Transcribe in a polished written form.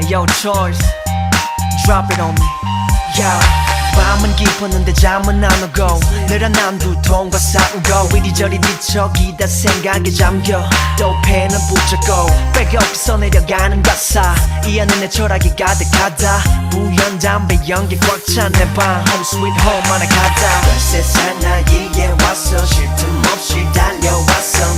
Yo choice Drop it on me Yo 밤은 깊었는데 잠은 안 오고 늘어난 두통과 싸우고 이리저리 뒤척이다 생각에 잠겨 또 펜을 붙잡고 백업에서 내려가는 가사 이 안에 내 철학이 가득하다 부연 담배 연기 꽉 찬 내 방 Home sweet home 하나 가다 세상 나에게 와서 쉴 틈 없이 달려왔어